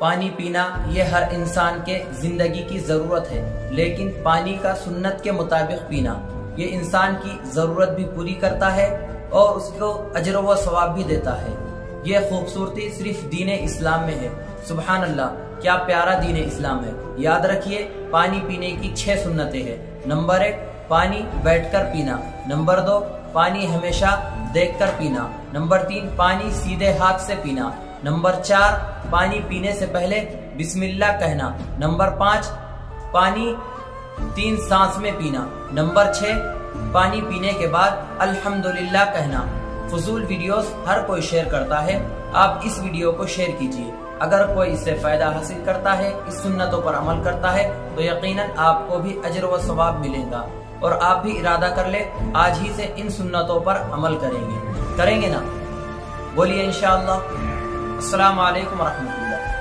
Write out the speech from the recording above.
پانی پینا یہ ہر انسان کے زندگی کی ضرورت ہے، لیکن پانی کا سنت کے مطابق پینا یہ انسان کی ضرورت بھی پوری کرتا ہے اور اس کو اجر و ثواب بھی دیتا ہے۔ یہ خوبصورتی صرف دین اسلام میں ہے۔ سبحان اللہ، کیا پیارا دین اسلام ہے۔ یاد رکھیے، پانی پینے کی 6 سنتیں ہیں۔ نمبر 1، پانی بیٹھ کر پینا۔ نمبر 2، پانی ہمیشہ دیکھ کر پینا۔ نمبر 3، پانی سیدھے ہاتھ سے پینا۔ نمبر 4، پانی پینے سے پہلے بسم اللہ کہنا۔ نمبر 5، پانی 3 سانس میں پینا۔ نمبر 6، پانی پینے کے بعد الحمدللہ کہنا۔ فضول ویڈیوز ہر کوئی شیئر کرتا ہے، آپ اس ویڈیو کو شیئر کیجیے۔ اگر کوئی اس سے فائدہ حاصل کرتا ہے، اس سنتوں پر عمل کرتا ہے، تو یقیناً آپ کو بھی اجر و ثواب ملے گا، اور آپ بھی ارادہ کر لیں آج ہی سے ان سنتوں پر عمل کریں گے نا؟ بولیے انشاءاللہ۔ السلام علیکم ورحمۃ اللہ۔